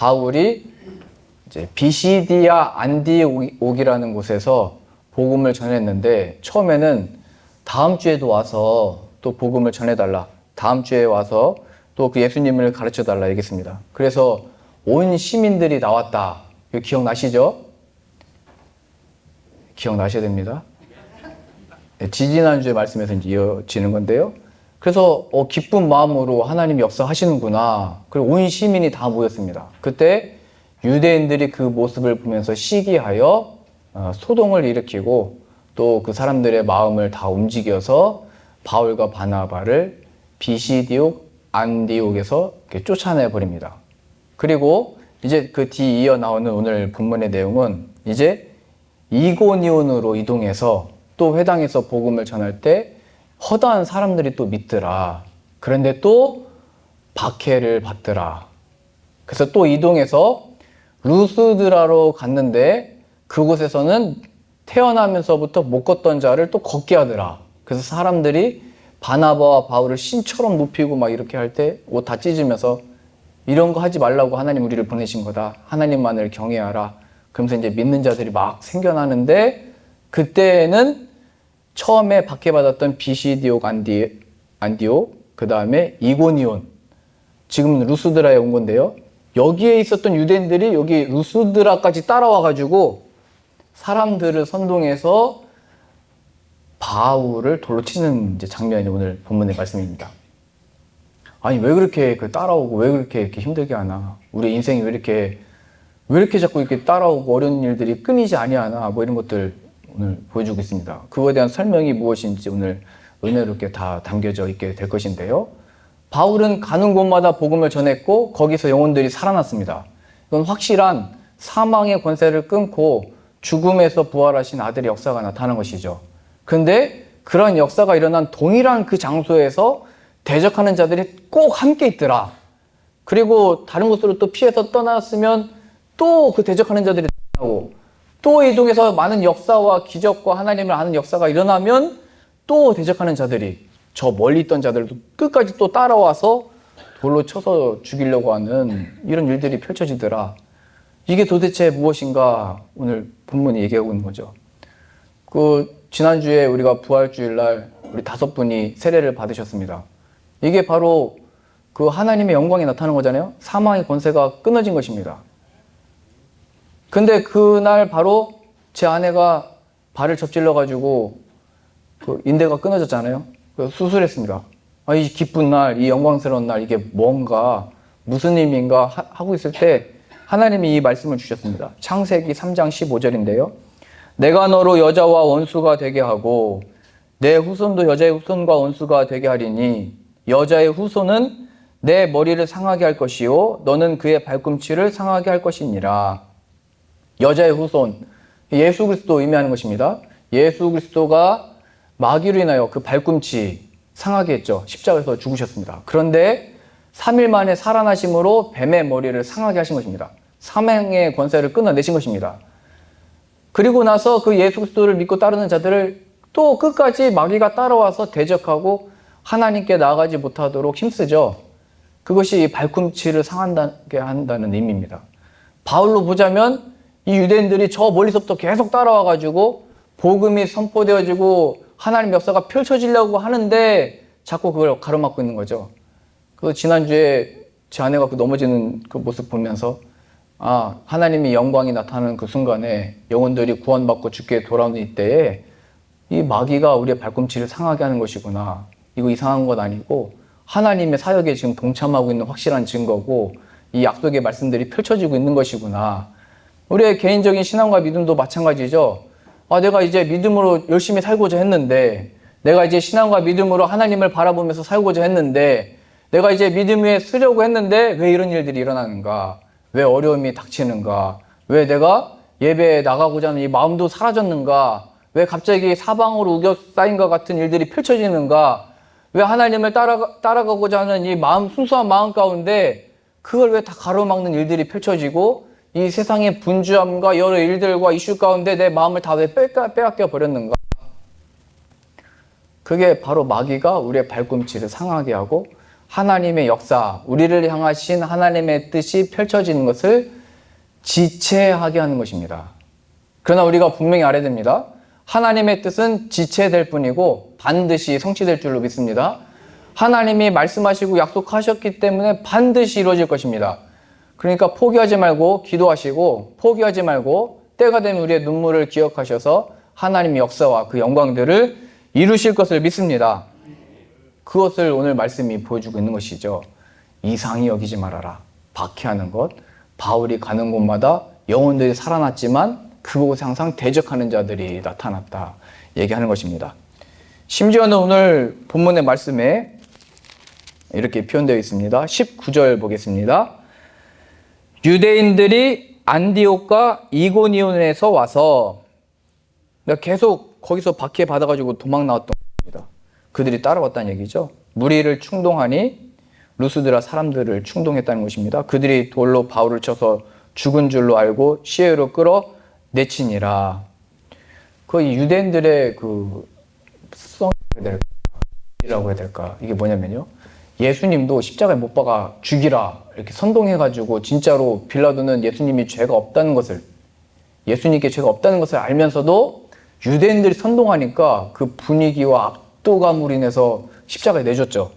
바울이 이제 비시디아 안디옥이라는 곳에서 복음을 전했는데, 처음에는 다음 주에도 와서 또 복음을 전해달라, 다음 주에 와서 또 그 예수님을 가르쳐달라 얘기했습니다. 그래서 온 시민들이 나왔다. 이거 기억나시죠? 기억나셔야 됩니다. 지지난주의 말씀에서 이제 이어지는 건데요. 그래서 기쁜 마음으로 하나님이 역사하시는구나. 그리고 온 시민이 다 모였습니다. 그때 유대인들이 그 모습을 보면서 시기하여 소동을 일으키고 또 그 사람들의 마음을 다 움직여서 바울과 바나바를 비시디옥 안디옥에서 쫓아내 버립니다. 그리고 이제 그 뒤 이어 나오는 오늘 본문의 내용은 이제 이고니온으로 이동해서 또 회당에서 복음을 전할 때 허다한 사람들이 또 믿더라. 그런데 또 박해를 받더라. 그래서 또 이동해서 루스드라로 갔는데 그곳에서는 태어나면서부터 못 걷던 자를 또 걷게 하더라. 그래서 사람들이 바나바와 바울을 신처럼 높이고 막 이렇게 할 때 옷 다 찢으면서 이런 거 하지 말라고 하나님 우리를 보내신 거다. 하나님만을 경외하라. 그러면서 이제 믿는 자들이 막 생겨나는데, 그때는 처음에 박해받았던 비시디옥 안디옥, 그 다음에 이고니온, 지금은 루스드라에 온 건데요. 여기에 있었던 유대인들이 여기 루스드라까지 따라와가지고 사람들을 선동해서 바울을 돌로 치는 이제 장면이 오늘 본문의 말씀입니다. 아니, 왜 그렇게 따라오고 왜 그렇게 이렇게 힘들게 하나? 우리 인생이 왜 이렇게 자꾸 이렇게 따라오고 어려운 일들이 끊이지 아니하나? 뭐 이런 것들 오늘 보여주고 있습니다. 그거에 대한 설명이 무엇인지 오늘 은혜롭게 다 담겨져 있게 될 것인데요. 바울은 가는 곳마다 복음을 전했고 거기서 영혼들이 살아났습니다. 이건 확실한 사망의 권세를 끊고 죽음에서 부활하신 아들의 역사가 나타난 것이죠. 그런데 그런 역사가 일어난 동일한 그 장소에서 대적하는 자들이 꼭 함께 있더라. 그리고 다른 곳으로 또 피해서 떠났으면 또 그 대적하는 자들이 나타나고, 또 이동해서 많은 역사와 기적과 하나님을 아는 역사가 일어나면 또 대적하는 자들이, 저 멀리 있던 자들도 끝까지 또 따라와서 돌로 쳐서 죽이려고 하는 이런 일들이 펼쳐지더라. 이게 도대체 무엇인가 오늘 본문이 얘기하고 있는 거죠. 지난주에 우리가 부활주일날 우리 5분이 세례를 받으셨습니다. 이게 바로 그 하나님의 영광이 나타나는 거잖아요. 사망의 권세가 끊어진 것입니다. 근데 그날 바로 제 아내가 발을 접질러가지고 그 인대가 끊어졌잖아요. 그래서 수술했습니다. 이 기쁜 날, 이 영광스러운 날, 이게 뭔가, 무슨 의미인가 하고 있을 때 하나님이 이 말씀을 주셨습니다. 창세기 3장 15절인데요. 내가 너로 여자와 원수가 되게 하고 내 후손도 여자의 후손과 원수가 되게 하리니 여자의 후손은 내 머리를 상하게 할 것이요 너는 그의 발꿈치를 상하게 할 것이니라. 여자의 후손, 예수 그리스도 의미하는 것입니다. 예수 그리스도가 마귀로 인하여 그 발꿈치 상하게 했죠. 십자가에서 죽으셨습니다. 그런데 3일 만에 살아나심으로 뱀의 머리를 상하게 하신 것입니다. 사망의 권세를 끊어내신 것입니다. 그리고 나서 그 예수 그리스도를 믿고 따르는 자들을 또 끝까지 마귀가 따라와서 대적하고 하나님께 나아가지 못하도록 힘쓰죠. 그것이 발꿈치를 상하게 한다는 의미입니다. 바울로 보자면 이 유대인들이 저 멀리서부터 계속 따라와가지고 복음이 선포되어지고 하나님 역사가 펼쳐지려고 하는데 자꾸 그걸 가로막고 있는 거죠. 그 지난주에 제 아내가 넘어지는 그 모습 보면서 하나님이 영광이 나타나는 그 순간에 영혼들이 구원받고 주께 돌아오는 이때에 이 마귀가 우리의 발꿈치를 상하게 하는 것이구나. 이거 이상한 건 아니고 하나님의 사역에 지금 동참하고 있는 확실한 증거고 이 약속의 말씀들이 펼쳐지고 있는 것이구나. 우리의 개인적인 신앙과 믿음도 마찬가지죠. 내가 이제 믿음으로 열심히 살고자 했는데, 내가 이제 신앙과 믿음으로 하나님을 바라보면서 살고자 했는데, 내가 이제 믿음 위에 서려고 했는데 왜 이런 일들이 일어나는가? 왜 어려움이 닥치는가? 왜 내가 예배에 나가고자 하는 이 마음도 사라졌는가? 왜 갑자기 사방으로 우겨싸인 것 같은 일들이 펼쳐지는가? 왜 하나님을 따라가고자 하는 이 순수한 마음 가운데 그걸 왜 다 가로막는 일들이 펼쳐지고 이 세상의 분주함과 여러 일들과 이슈 가운데 내 마음을 다 왜 빼앗겨 버렸는가? 그게 바로 마귀가 우리의 발꿈치를 상하게 하고 하나님의 역사, 우리를 향하신 하나님의 뜻이 펼쳐지는 것을 지체하게 하는 것입니다. 그러나 우리가 분명히 알아야 됩니다. 하나님의 뜻은 지체될 뿐이고 반드시 성취될 줄로 믿습니다. 하나님이 말씀하시고 약속하셨기 때문에 반드시 이루어질 것입니다. 그러니까 포기하지 말고 기도하시고 포기하지 말고 때가 되면 우리의 눈물을 기억하셔서 하나님의 역사와 그 영광들을 이루실 것을 믿습니다. 그것을 오늘 말씀이 보여주고 있는 것이죠. 이상히 여기지 말아라. 박해하는 것. 바울이 가는 곳마다 영혼들이 살아났지만 그곳에 항상 대적하는 자들이 나타났다. 얘기하는 것입니다. 심지어는 오늘 본문의 말씀에 이렇게 표현되어 있습니다. 19절 보겠습니다. 유대인들이 안디옥과 이고니온에서 와서 계속 거기서 박해 받아가지고 도망 나왔던 겁니다. 그들이 따라왔다는 얘기죠. 무리를 충동하니 루스드라 사람들을 충동했다는 것입니다. 그들이 돌로 바울을 쳐서 죽은 줄로 알고 시외로 끌어 내치니라. 그 유대인들의 그 성이라고 해야 될까? 이게 뭐냐면요. 예수님도 십자가에 못 박아 죽이라 이렇게 선동해가지고 진짜로 빌라도는 예수님이 죄가 없다는 것을 예수님께 죄가 없다는 것을 알면서도 유대인들이 선동하니까 그 분위기와 압도감으로 인해서 십자가에 내줬죠.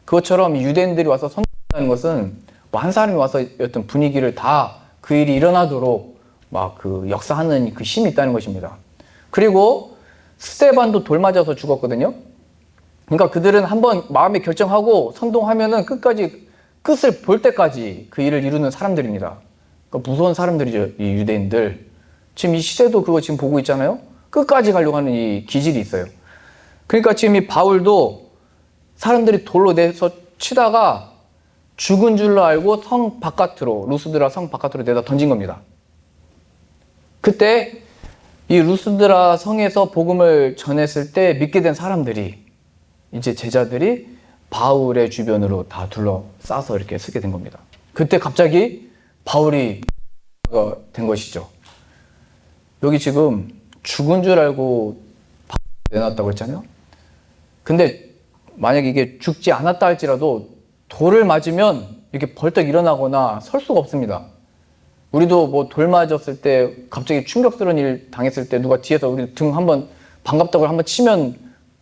그것처럼 유대인들이 와서 선동한다는 것은 뭐 한 사람이 와서 어떤 분위기를 다 그 일이 일어나도록 막 그 역사하는 그 힘이 있다는 것입니다. 그리고 스데반도 돌 맞아서 죽었거든요. 그러니까 그들은 한번 마음에 결정하고 선동하면은 끝까지 끝을 볼 때까지 그 일을 이루는 사람들입니다. 그러니까 무서운 사람들이죠, 이 유대인들. 지금 이 시대도 그거 지금 보고 있잖아요. 끝까지 가려고 하는 이 기질이 있어요. 그러니까 지금 이 바울도 사람들이 돌로 내서 치다가 죽은 줄로 알고 성 바깥으로, 루스드라 성 바깥으로 내다 던진 겁니다. 그때 이 루스드라 성에서 복음을 전했을 때 믿게 된 사람들이, 이제 제자들이 바울의 주변으로 다 둘러싸서 이렇게 서게 된 겁니다. 그때 갑자기 바울이 된 것이죠. 여기 지금 죽은 줄 알고 내놨다고 했잖아요. 근데 만약에 이게 죽지 않았다 할지라도 돌을 맞으면 이렇게 벌떡 일어나거나 설 수가 없습니다. 우리도 뭐 돌 맞았을 때 갑자기 충격스러운 일 당했을 때 누가 뒤에서 우리 등 한번 반갑다고 한번 치면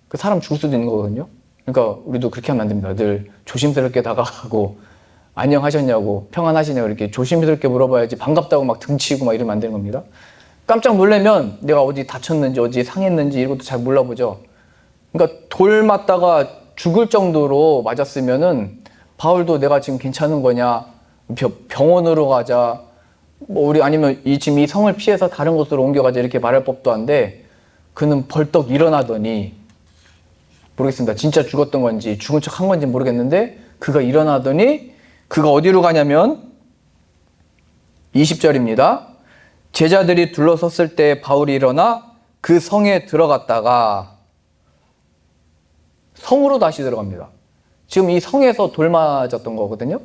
그 사람 죽을 수도 있는 거거든요. 그러니까 우리도 그렇게 하면 안 됩니다. 늘 조심스럽게 다가가고 안녕하셨냐고 평안하시냐고 이렇게 조심스럽게 물어봐야지 반갑다고 막 등치고 막 이러면 안 되는 겁니다. 깜짝 놀라면 내가 어디 다쳤는지 어디 상했는지 이런 것도 잘 몰라보죠. 그러니까 돌 맞다가 죽을 정도로 맞았으면은 바울도 내가 지금 괜찮은 거냐, 병원으로 가자, 뭐 우리 아니면 지금 이 성을 피해서 다른 곳으로 옮겨가자 이렇게 말할 법도 한데 그는 벌떡 일어나더니, 모르겠습니다. 진짜 죽었던 건지 죽은 척 한 건지 모르겠는데 그가 일어나더니 그가 어디로 가냐면 20절입니다. 제자들이 둘러섰을 때 바울이 일어나 그 성에 들어갔다가, 성으로 다시 들어갑니다. 지금 이 성에서 돌 맞았던 거거든요.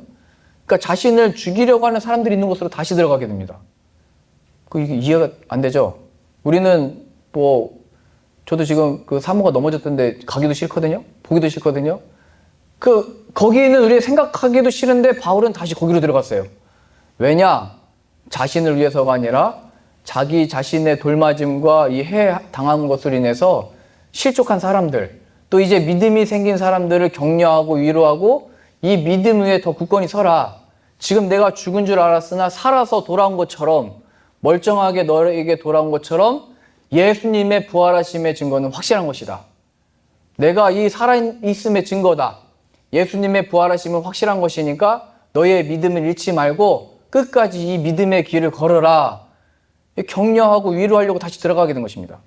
그러니까 자신을 죽이려고 하는 사람들이 있는 곳으로 다시 들어가게 됩니다. 이게 이해가 안 되죠? 우리는 뭐 저도 지금 그 사모가 넘어졌던데 가기도 싫거든요. 보기도 싫거든요. 거기는 우리 생각하기도 싫은데 바울은 다시 거기로 들어갔어요. 왜냐? 자신을 위해서가 아니라 자기 자신의 돌맞음과 이 당한 것으로 인해서 실족한 사람들, 또 이제 믿음이 생긴 사람들을 격려하고 위로하고 이 믿음 위에 더 굳건히 서라. 지금 내가 죽은 줄 알았으나 살아서 돌아온 것처럼, 멀쩡하게 너에게 돌아온 것처럼 예수님의 부활하심의 증거는 확실한 것이다. 내가 이 살아있음의 증거다. 예수님의 부활하심은 확실한 것이니까 너의 믿음을 잃지 말고 끝까지 이 믿음의 길을 걸어라. 격려하고 위로하려고 다시 들어가게 된 것입니다.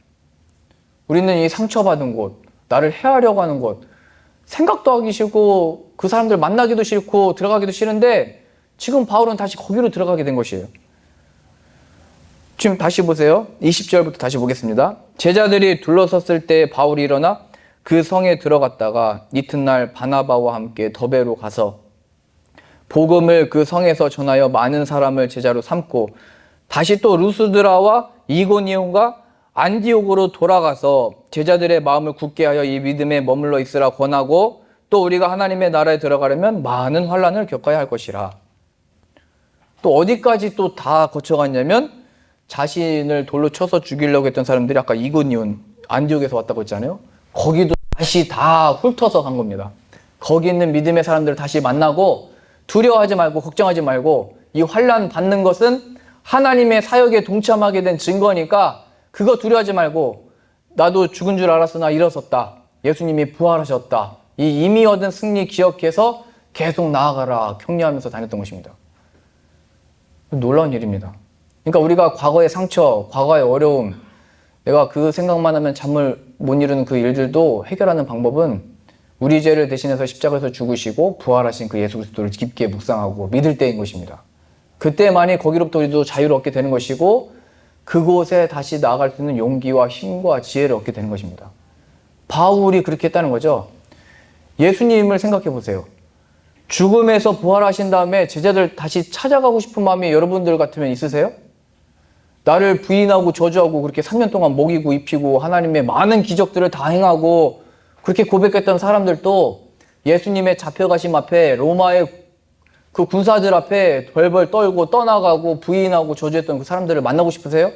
우리는 이 상처받은 곳, 나를 해하려고 하는 곳, 생각도 하기 싫고 그 사람들 만나기도 싫고 들어가기도 싫은데 지금 바울은 다시 거기로 들어가게 된 것이에요. 지금 다시 보세요. 20절부터 다시 보겠습니다. 제자들이 둘러섰을 때 바울이 일어나 그 성에 들어갔다가 이튿날 바나바와 함께 더베로 가서 복음을 그 성에서 전하여 많은 사람을 제자로 삼고 다시 또 루스드라와 이고니온과 안디옥으로 돌아가서 제자들의 마음을 굳게 하여 이 믿음에 머물러 있으라 권하고 또 우리가 하나님의 나라에 들어가려면 많은 환난을 겪어야 할 것이라. 또 어디까지 또 다 거쳐갔냐면 자신을 돌로 쳐서 죽이려고 했던 사람들이 아까 이고니온 안디옥에서 왔다고 했잖아요. 거기도 다시 다 훑어서 간 겁니다. 거기 있는 믿음의 사람들을 다시 만나고 두려워하지 말고 걱정하지 말고 이 환난 받는 것은 하나님의 사역에 동참하게 된 증거니까 그거 두려워하지 말고 나도 죽은 줄 알았으나 일어섰다. 예수님이 부활하셨다. 이 이미 얻은 승리 기억해서 계속 나아가라 격려하면서 다녔던 것입니다. 놀라운 일입니다. 그러니까 우리가 과거의 상처, 과거의 어려움, 내가 그 생각만 하면 잠을 못 이루는 그 일들도 해결하는 방법은 우리 죄를 대신해서 십자가에서 죽으시고 부활하신 그 예수 그리스도를 깊게 묵상하고 믿을 때인 것입니다. 그때만이 거기로부터 우리도 자유를 얻게 되는 것이고 그곳에 다시 나아갈 수 있는 용기와 힘과 지혜를 얻게 되는 것입니다. 바울이 그렇게 했다는 거죠. 예수님을 생각해 보세요. 죽음에서 부활하신 다음에 제자들 다시 찾아가고 싶은 마음이 여러분들 같으면 있으세요? 나를 부인하고 저주하고 그렇게 3년 동안 먹이고 입히고 하나님의 많은 기적들을 다 행하고 그렇게 고백했던 사람들도 예수님의 잡혀가심 앞에 로마의 그 군사들 앞에 벌벌 떨고 떠나가고 부인하고 저주했던 그 사람들을 만나고 싶으세요?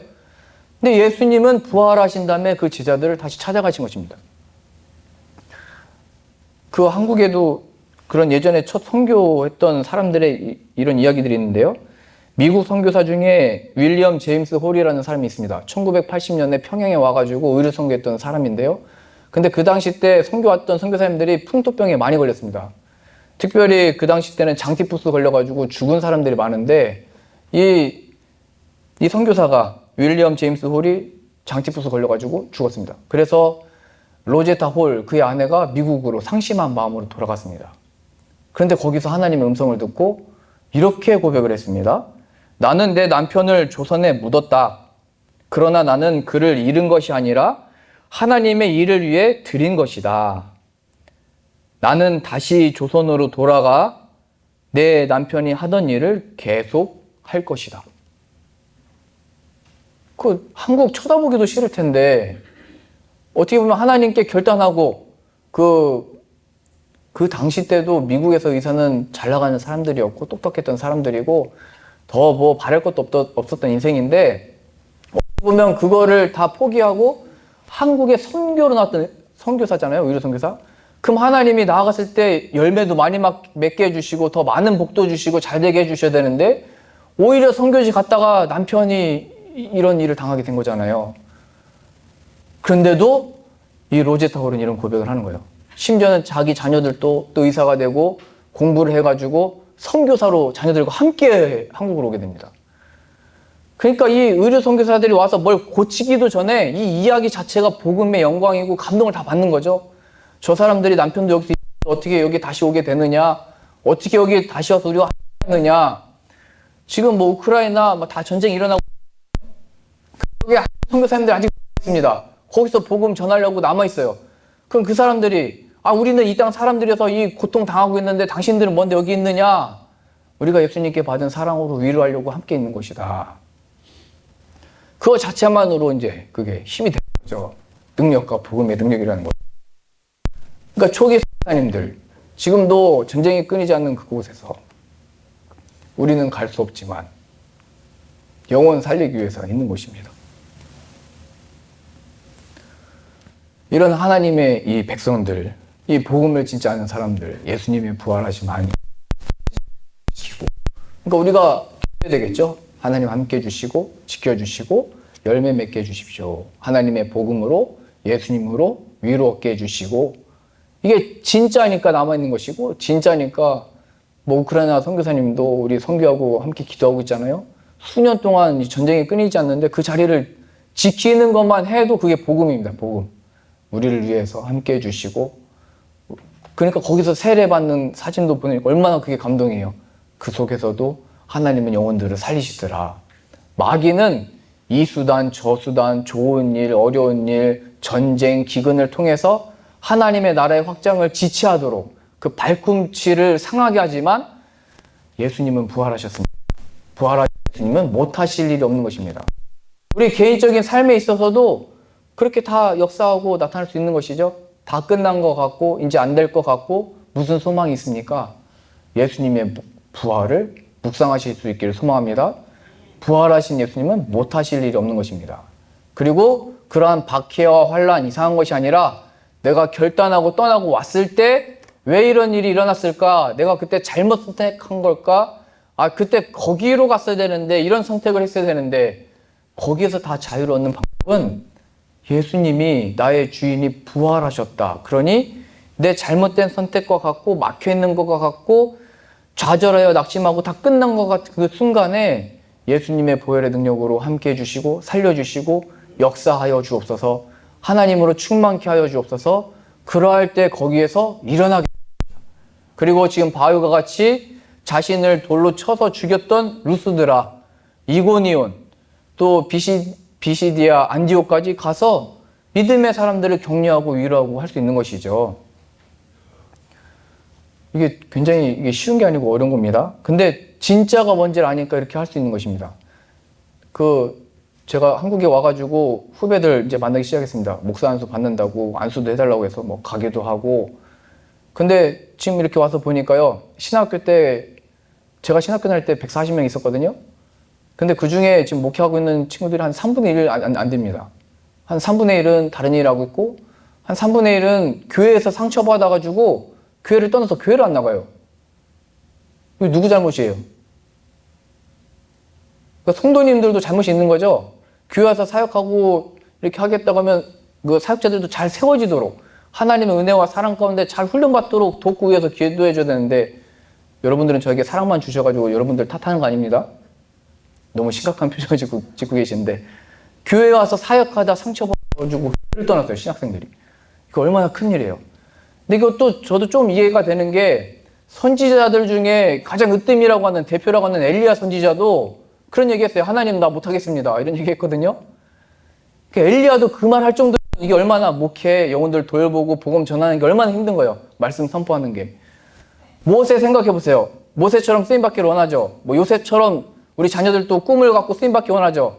근데 예수님은 부활하신 다음에 그 제자들을 다시 찾아가신 것입니다. 그 한국에도 그런 예전에 첫 선교했던 사람들의 이런 이야기들이 있는데요. 미국 선교사 중에 윌리엄 제임스 홀이라는 사람이 있습니다. 1980년에 평양에 와가지고 의료 선교했던 사람인데요. 근데 그 당시 때 선교 왔던 선교사님들이 풍토병에 많이 걸렸습니다. 특별히 그 당시 때는 장티푸스 걸려가지고 죽은 사람들이 많은데 이 선교사가 윌리엄 제임스 홀이 장티푸스 걸려가지고 죽었습니다. 그래서 로제타 홀 그의 아내가 미국으로 상심한 마음으로 돌아갔습니다. 그런데 거기서 하나님의 음성을 듣고 이렇게 고백을 했습니다. 나는 내 남편을 조선에 묻었다. 그러나 나는 그를 잃은 것이 아니라 하나님의 일을 위해 드린 것이다. 나는 다시 조선으로 돌아가 내 남편이 하던 일을 계속 할 것이다. 그 한국 쳐다보기도 싫을 텐데 어떻게 보면 하나님께 결단하고 그 당시 때도 미국에서 의사는 잘 나가는 사람들이었고 똑똑했던 사람들이고 더 뭐 바랄 것도 없었던 인생인데 보면 그거를 다 포기하고 한국에 선교로 나왔던 선교사잖아요. 의료 선교사. 그럼 하나님이 나아갔을 때 열매도 많이 맺게 해주시고 더 많은 복도 주시고 잘 되게 해주셔야 되는데 오히려 선교지 갔다가 남편이 이런 일을 당하게 된 거잖아요. 그런데도 이 로제타 홀은 이런 고백을 하는 거예요. 심지어는 자기 자녀들도 또 의사가 되고 공부를 해가지고 선교사로 자녀들과 함께 한국으로 오게 됩니다. 그러니까 이 의료 선교사들이 와서 뭘 고치기도 전에 이 이야기 자체가 복음의 영광이고 감동을 다 받는 거죠. 저 사람들이 남편도 여기서 어떻게 여기 다시 오게 되느냐, 어떻게 여기 다시 와서 우리가 하느냐. 지금 뭐 우크라이나 다 전쟁이 일어나고 여기 선교사님들 아직 있습니다. 거기서 복음 전하려고 남아 있어요. 그럼 그 사람들이 우리는 이 땅 사람들이어서 이 고통 당하고 있는데 당신들은 뭔데 여기 있느냐? 우리가 예수님께 받은 사랑으로 위로하려고 함께 있는 것이다. 그거 자체만으로 이제 그게 힘이 되는 거죠. 능력과 복음의 능력이라는 거. 그러니까 초기 선교사님들 지금도 전쟁이 끊이지 않는 그곳에서 우리는 갈 수 없지만 영혼 살리기 위해서 있는 곳입니다. 이런 하나님의 이 백성들, 이 복음을 진짜 아는 사람들, 예수님의 부활하심 많이 지키고, 그러니까 우리가 해야 되겠죠. 하나님 함께 해주시고 지켜주시고 열매 맺게 해주십시오. 하나님의 복음으로 예수님으로 위로 얻게 해주시고 이게 진짜니까 남아있는 것이고 진짜니까 뭐 우크라이나 선교사님도 우리 선교하고 함께 기도하고 있잖아요. 수년 동안 전쟁이 끊이지 않는데 그 자리를 지키는 것만 해도 그게 복음입니다. 복음. 우리를 위해서 함께 해주시고 그러니까 거기서 세례받는 사진도 보니까 얼마나 그게 감동이에요. 그 속에서도 하나님은 영혼들을 살리시더라. 마귀는 이 수단 저 수단 좋은 일 어려운 일 전쟁 기근을 통해서 하나님의 나라의 확장을 지체하도록 그 발꿈치를 상하게 하지만 예수님은 부활하셨습니다. 부활하신 예수님은 못하실 일이 없는 것입니다. 우리 개인적인 삶에 있어서도 그렇게 다 역사하고 나타날 수 있는 것이죠. 다 끝난 것 같고 이제 안 될 것 같고 무슨 소망이 있습니까? 예수님의 부활을 묵상하실 수 있기를 소망합니다. 부활하신 예수님은 못하실 일이 없는 것입니다. 그리고 그러한 박해와 환란, 이상한 것이 아니라 내가 결단하고 떠나고 왔을 때 왜 이런 일이 일어났을까? 내가 그때 잘못 선택한 걸까? 그때 거기로 갔어야 되는데, 이런 선택을 했어야 되는데, 거기에서 다 자유를 얻는 방법은 예수님이 나의 주인이 부활하셨다. 그러니 내 잘못된 선택과 같고 막혀있는 것과 같고 좌절하여 낙심하고 다 끝난 것 같은 그 순간에 예수님의 보혈의 능력으로 함께 해주시고 살려주시고 역사하여 주옵소서, 하나님으로 충만케 하여 주옵소서. 그러할 때 거기에서 일어나게. 그리고 지금 바울과 같이 자신을 돌로 쳐서 죽였던 루스드라, 이고니온, 또 비시디아, 안디오까지 가서 믿음의 사람들을 격려하고 위로하고 할 수 있는 것이죠. 이게 굉장히 쉬운 게 아니고 어려운 겁니다. 근데 진짜가 뭔지를 아니까 이렇게 할 수 있는 것입니다. 제가 한국에 와가지고 후배들 이제 만나기 시작했습니다. 목사 안수 받는다고 안수도 해달라고 해서 뭐 가기도 하고. 근데 지금 이렇게 와서 보니까요, 신학교 때, 제가 신학교 다닐 때 140명 있었거든요. 근데 그 중에 지금 목회하고 있는 친구들이 한 3분의 1 안 됩니다. 한 3분의 1은 다른 일 하고 있고, 한 3분의 1은 교회에서 상처받아가지고 교회를 떠나서 교회를 안 나가요. 이거 누구 잘못이에요? 그러니까 성도님들도 잘못이 있는 거죠. 교회 와서 사역하고 이렇게 하겠다고 하면 그 사역자들도 잘 세워지도록, 하나님의 은혜와 사랑 가운데 잘 훈련받도록 돕고 위해서 기도해 줘야 되는데, 여러분들은 저에게 사랑만 주셔가지고 여러분들 탓하는 거 아닙니다. 너무 심각한 표정을 짓고 계시는데, 교회에 와서 사역하다 상처받아가지고 교회를 떠났어요, 신학생들이. 이거 얼마나 큰일이에요. 근데 이것도 저도 좀 이해가 되는 게, 선지자들 중에 가장 으뜸이라고 하는, 대표라고 하는 엘리야 선지자도 그런 얘기했어요. 하나님, 나 못하겠습니다, 이런 얘기했거든요. 엘리야도 그 말 할 정도로 이게 얼마나 목회, 영혼들 돌보고 복음 전하는 게 얼마나 힘든 거예요. 말씀 선포하는 게. 모세 생각해 보세요. 모세처럼 쓰임받기를 원하죠. 뭐 요셉처럼 우리 자녀들도 꿈을 갖고 쓰임받기 원하죠.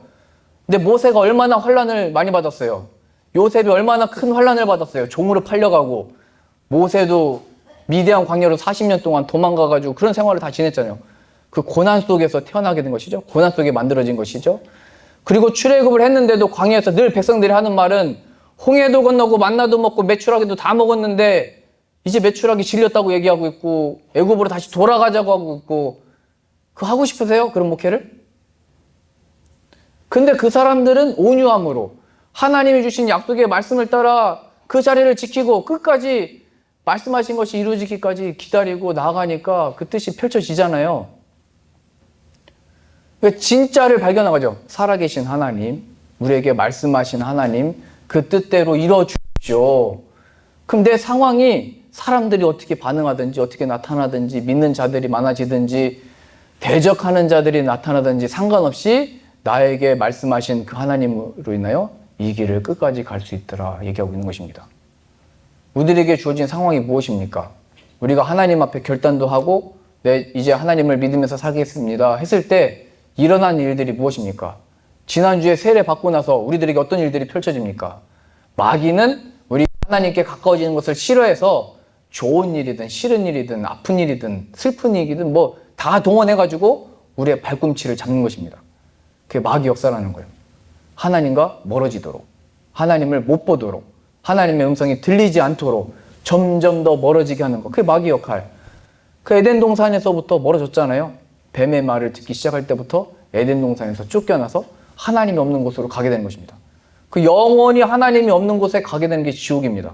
근데 모세가 얼마나 환난을 많이 받았어요. 요셉이 얼마나 큰 환난을 받았어요. 종으로 팔려가고. 모세도 미디안 광야로 40년 동안 도망가가지고 그런 생활을 다 지냈잖아요. 그 고난 속에서 태어나게 된 것이죠. 고난 속에 만들어진 것이죠. 그리고 출애굽을 했는데도 광야에서 늘 백성들이 하는 말은, 홍해도 건너고 만나도 먹고 메추라기도 다 먹었는데 이제 메추라기 질렸다고 얘기하고 있고, 애굽으로 다시 돌아가자고 하고 있고. 그거 하고 싶으세요? 그런 목회를? 근데 그 사람들은 온유함으로 하나님이 주신 약속의 말씀을 따라 그 자리를 지키고 끝까지 말씀하신 것이 이루어지기까지 기다리고 나아가니까 그 뜻이 펼쳐지잖아요. 그러니까 진짜를 발견하죠. 살아계신 하나님, 우리에게 말씀하신 하나님, 그 뜻대로 이루어주십시오. 그럼 내 상황이 사람들이 어떻게 반응하든지, 어떻게 나타나든지, 믿는 자들이 많아지든지, 대적하는 자들이 나타나든지 상관없이 나에게 말씀하신 그 하나님으로 인하여 이 길을 끝까지 갈 수 있더라 얘기하고 있는 것입니다. 우리에게 주어진 상황이 무엇입니까? 우리가 하나님 앞에 결단도 하고 이제 하나님을 믿으면서 살겠습니다 했을 때 일어난 일들이 무엇입니까? 지난주에 세례 받고 나서 우리들에게 어떤 일들이 펼쳐집니까? 마귀는 우리 하나님께 가까워지는 것을 싫어해서 좋은 일이든 싫은 일이든 아픈 일이든 슬픈 일이든 뭐 다 동원해가지고 우리의 발꿈치를 잡는 것입니다. 그게 마귀 역사라는 거예요. 하나님과 멀어지도록, 하나님을 못 보도록, 하나님의 음성이 들리지 않도록 점점 더 멀어지게 하는 것. 그게 마귀 역할. 그 에덴 동산에서부터 멀어졌잖아요. 뱀의 말을 듣기 시작할 때부터 에덴 동산에서 쫓겨나서 하나님이 없는 곳으로 가게 되는 것입니다. 그 영원히 하나님이 없는 곳에 가게 되는 게 지옥입니다.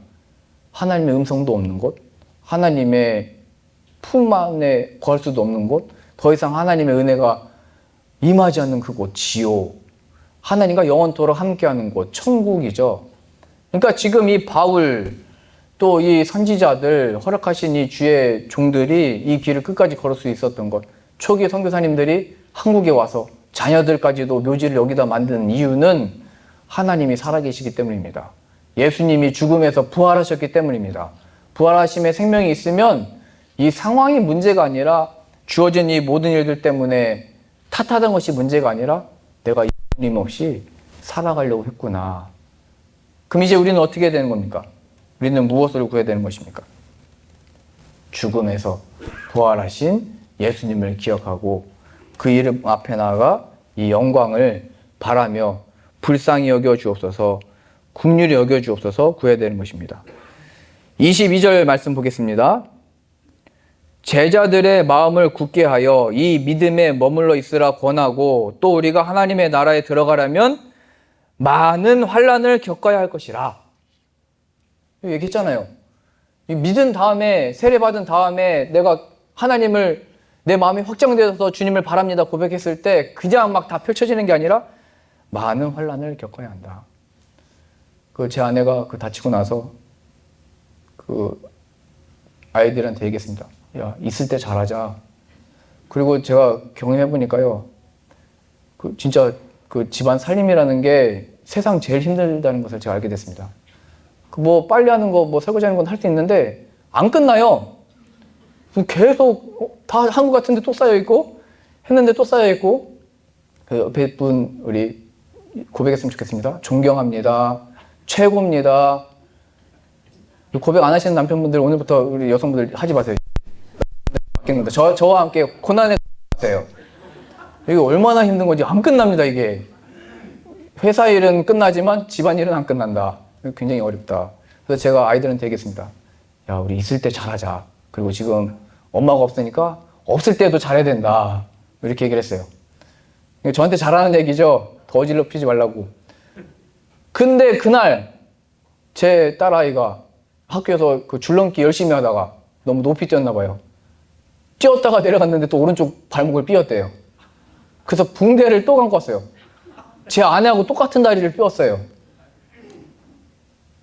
하나님의 음성도 없는 곳, 하나님의 품 안에 거할 수도 없는 곳, 더 이상 하나님의 은혜가 임하지 않는 그곳, 지옥. 하나님과 영원토록 함께하는 곳, 천국이죠. 그러니까 지금 이 바울, 또 이 선지자들, 허락하신 이 주의 종들이 이 길을 끝까지 걸을 수 있었던 것, 초기 선교사님들이 한국에 와서 자녀들까지도 묘지를 여기다 만든 이유는 하나님이 살아계시기 때문입니다. 예수님이 죽음에서 부활하셨기 때문입니다. 부활하심에 생명이 있으면 이 상황이 문제가 아니라 주어진 이 모든 일들 때문에 탓하던 것이 문제가 아니라 내가 예수님 없이 살아가려고 했구나. 그럼 이제 우리는 어떻게 해야 되는 겁니까? 우리는 무엇을 구해야 되는 것입니까? 죽음에서 부활하신 예수님을 기억하고 그 이름 앞에 나아가 이 영광을 바라며 불쌍히 여겨 주옵소서, 긍휼히 여겨 주옵소서 구해야 되는 것입니다. 22절 말씀 보겠습니다. 제자들의 마음을 굳게 하여 이 믿음에 머물러 있으라 권하고 또 우리가 하나님의 나라에 들어가려면 많은 환난을 겪어야 할 것이라. 얘기했잖아요. 믿은 다음에, 세례받은 다음에 내가 하나님을, 내 마음이 확정되어서 주님을 바랍니다 고백했을 때 그냥 막 다 펼쳐지는 게 아니라 많은 환난을 겪어야 한다. 제 아내가 다치고 나서 아이들한테 얘기했습니다. 야, 있을 때 잘하자. 그리고 제가 경험해 보니까요, 진짜 집안 살림이라는 게 세상 제일 힘들다는 것을 제가 알게 됐습니다. 빨래하는 거, 설거지하는 건 할 수 있는데 안 끝나요. 계속 다 한 것 같은데 또 쌓여 있고, 했는데 또 쌓여 있고. 옆에 분 우리 고백했으면 좋겠습니다. 존경합니다. 최고입니다. 고백 안 하시는 남편분들 오늘부터 우리 여성분들 하지 마세요. 저와 함께 고난에 가세요. 이게 얼마나 힘든 건지 안 끝납니다. 이게 회사 일은 끝나지만 집안 일은 안 끝난다. 굉장히 어렵다. 그래서 제가 아이들한테 얘기했습니다. 야, 우리 있을 때 잘하자. 그리고 지금 엄마가 없으니까 없을 때도 잘해야 된다. 이렇게 얘기를 했어요. 저한테 잘하는 얘기죠. 더 어지럽히지 말라고. 근데 그날 제 딸아이가 학교에서 줄넘기 열심히 하다가 너무 높이 뛰었나 봐요. 뛰었다가 내려갔는데 또 오른쪽 발목을 삐었대요. 그래서 붕대를 또 감고 왔어요. 제 아내하고 똑같은 다리를 삐었어요.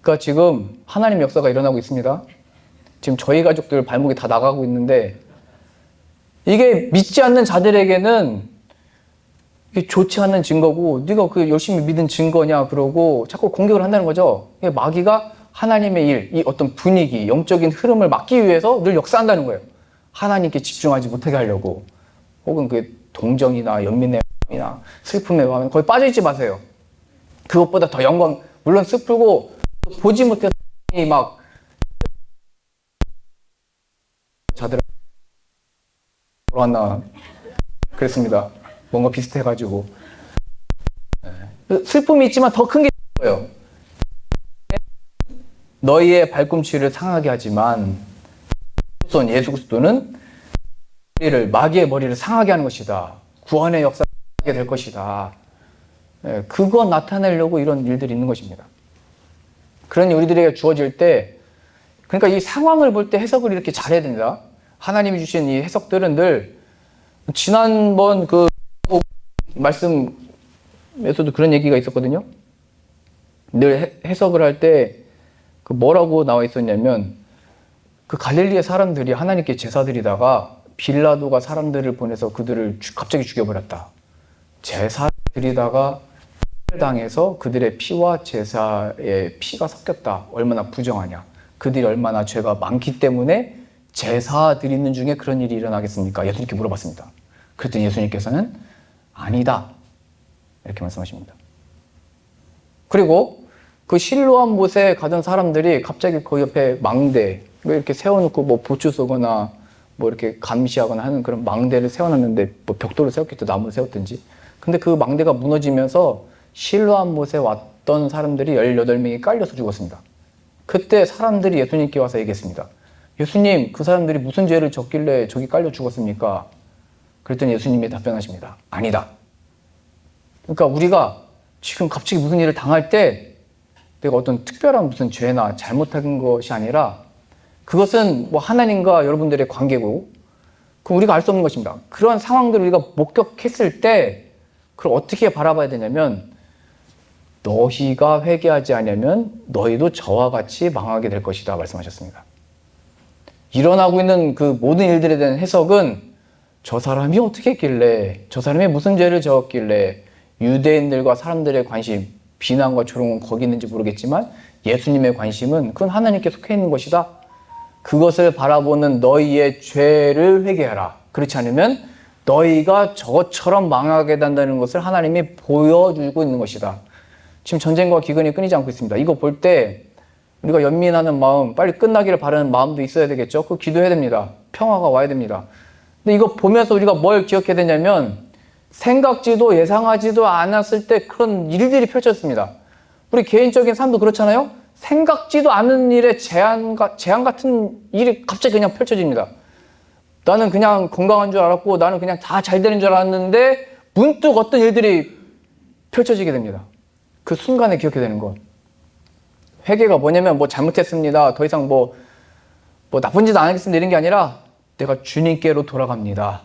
그러니까 지금 하나님의 역사가 일어나고 있습니다. 지금 저희 가족들 발목이 다 나가고 있는데 이게 믿지 않는 자들에게는 이게 좋지 않은 증거고 네가 열심히 믿은 증거냐 그러고 자꾸 공격을 한다는 거죠. 마귀가 하나님의 일, 이 어떤 분위기, 영적인 흐름을 막기 위해서 늘 역사한다는 거예요. 하나님께 집중하지 못하게 하려고. 혹은 동정이나 연민의 마음이나 슬픔의 마음에 거의 빠져있지 마세요. 그것보다 더 영광, 물론 슬프고 보지 못해서 막 자들 돌아왔나 그랬습니다. 뭔가 비슷해가지고 슬픔이 있지만 더 큰 게 있어요. 너희의 발꿈치를 상하게 하지만 예수 그리스도는 마귀의 머리를 상하게 하는 것이다. 구원의 역사를 하게 될 것이다. 그거 나타내려고 이런 일들이 있는 것입니다. 그러니 우리들에게 주어질 때, 그러니까 이 상황을 볼 때 해석을 이렇게 잘해야 된다. 하나님이 주신 이 해석들은 지난번 말씀에서도 그런 얘기가 있었거든요. 늘 해석을 할 때 뭐라고 나와 있었냐면 갈릴리의 사람들이 하나님께 제사 드리다가 빌라도가 사람들을 보내서 그들을 갑자기 죽여버렸다. 제사 드리다가 당해서 그들의 피와 제사의 피가 섞였다. 얼마나 부정하냐. 그들이 얼마나 죄가 많기 때문에 제사 드리는 중에 그런 일이 일어나겠습니까? 예수님께 물어봤습니다. 그랬더니 예수님께서는 아니다. 이렇게 말씀하십니다. 그리고 실로암 못에 가던 사람들이 갑자기 그 옆에 망대 이렇게 세워놓고 보추 쏘거나 이렇게 감시하거나 하는 그런 망대를 세워놨는데 벽돌을 세웠겠죠. 나무를 세웠든지. 근데 그 망대가 무너지면서 실로암 못에 왔던 사람들이 18명이 깔려서 죽었습니다. 그때 사람들이 예수님께 와서 얘기했습니다. 예수님, 그 사람들이 무슨 죄를 졌길래 저기 깔려 죽었습니까? 그랬더니 예수님이 답변하십니다. 아니다. 그러니까 우리가 지금 갑자기 무슨 일을 당할 때 내가 어떤 특별한 무슨 죄나 잘못한 것이 아니라 그것은 하나님과 여러분들의 관계고 그럼 우리가 알 수 없는 것입니다. 그런 상황들을 우리가 목격했을 때 그걸 어떻게 바라봐야 되냐면 너희가 회개하지 않으면 너희도 저와 같이 망하게 될 것이다 말씀하셨습니다. 일어나고 있는 모든 일들에 대한 해석은 저 사람이 어떻게 했길래 저 사람이 무슨 죄를 저었길래 유대인들과 사람들의 관심 비난과 조롱은 거기 있는지 모르겠지만 예수님의 관심은 그건 하나님께 속해 있는 것이다. 그것을 바라보는 너희의 죄를 회개하라. 그렇지 않으면 너희가 저것처럼 망하게 된다는 것을 하나님이 보여주고 있는 것이다. 지금 전쟁과 기근이 끊이지 않고 있습니다. 이거 볼 때 우리가 연민하는 마음, 빨리 끝나기를 바라는 마음도 있어야 되겠죠. 그 기도해야 됩니다. 평화가 와야 됩니다. 근데 이거 보면서 우리가 뭘 기억해야 되냐면 생각지도 예상하지도 않았을 때 그런 일들이 펼쳐졌습니다. 우리 개인적인 삶도 그렇잖아요. 생각지도 않은 일에 재앙 같은 일이 갑자기 그냥 펼쳐집니다. 나는 그냥 건강한 줄 알았고 나는 그냥 다 잘 되는 줄 알았는데 문득 어떤 일들이 펼쳐지게 됩니다. 그 순간에 기억해야 되는 것. 회개가 뭐냐면 뭐 잘못했습니다. 더 이상 뭐 나쁜 짓 안 하겠습니다. 이런 게 아니라 내가 주님께로 돌아갑니다.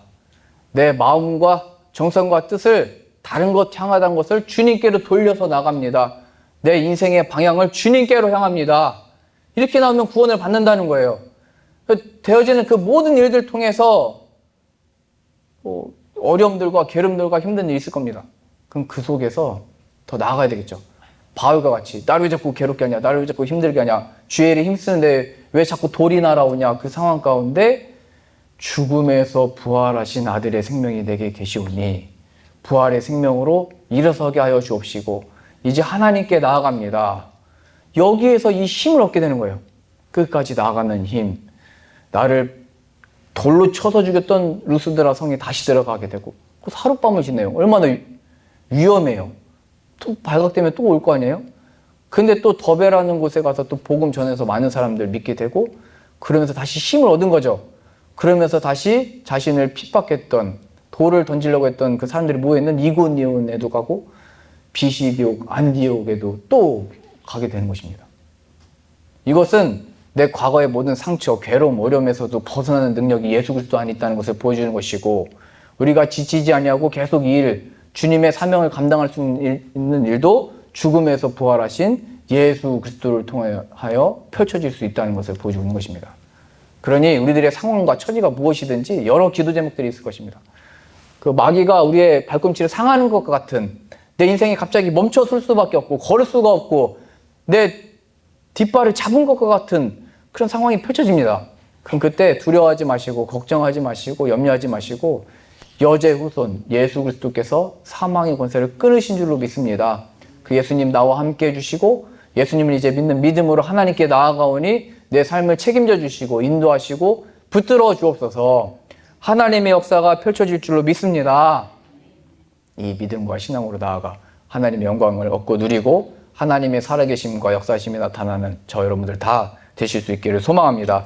내 마음과 정성과 뜻을 다른 것 향하다는 것을 주님께로 돌려서 나갑니다. 내 인생의 방향을 주님께로 향합니다. 이렇게 나오면 구원을 받는다는 거예요. 되어지는 그 모든 일들 통해서 어려움들과 괴로움들과 힘든 일이 있을 겁니다. 그럼 그 속에서 더 나아가야 되겠죠. 바울과 같이 나를 왜 자꾸 괴롭게 하냐, 나를 왜 자꾸 힘들게 하냐, 주의 일에 힘쓰는데 왜 자꾸 돌이 날아오냐, 그 상황 가운데 죽음에서 부활하신 아들의 생명이 내게 계시오니 부활의 생명으로 일어서게 하여 주옵시고 이제 하나님께 나아갑니다. 여기에서 이 힘을 얻게 되는 거예요. 끝까지 나아가는 힘. 나를 돌로 쳐서 죽였던 루스드라 성에 다시 들어가게 되고 하룻밤을 지내요. 얼마나 위험해요. 또 발각되면 또 올 거 아니에요? 근데 또 더베라는 곳에 가서 또 복음 전해서 많은 사람들 믿게 되고 그러면서 다시 힘을 얻은 거죠. 그러면서 다시 자신을 핍박했던 돌을 던지려고 했던 그 사람들이 모여있는 이고니온에도 가고 비시디옥, 안디옥에도 또 가게 되는 것입니다. 이것은 내 과거의 모든 상처, 괴로움, 어려움에서도 벗어나는 능력이 예수 그리스도 안에 있다는 것을 보여주는 것이고 우리가 지치지 아니하고 계속 이 일, 주님의 사명을 감당할 수 있는 일도 죽음에서 부활하신 예수 그리스도를 통하여 펼쳐질 수 있다는 것을 보여주는 것입니다. 그러니 우리들의 상황과 처지가 무엇이든지 여러 기도 제목들이 있을 것입니다. 그 마귀가 우리의 발꿈치를 상하는 것과 같은 내 인생이 갑자기 멈춰 설 수밖에 없고 걸을 수가 없고 내 뒷발을 잡은 것과 같은 그런 상황이 펼쳐집니다. 그럼 그때 두려워하지 마시고 걱정하지 마시고 염려하지 마시고 여제 후손 예수 그리스도께서 사망의 권세를 끊으신 줄로 믿습니다. 그 예수님 나와 함께 해주시고 예수님을 이제 믿는 믿음으로 하나님께 나아가오니 내 삶을 책임져 주시고 인도하시고 붙들어 주옵소서. 하나님의 역사가 펼쳐질 줄로 믿습니다. 이 믿음과 신앙으로 나아가 하나님의 영광을 얻고 누리고 하나님의 살아계심과 역사심이 나타나는 저 여러분들 다 되실 수 있기를 소망합니다.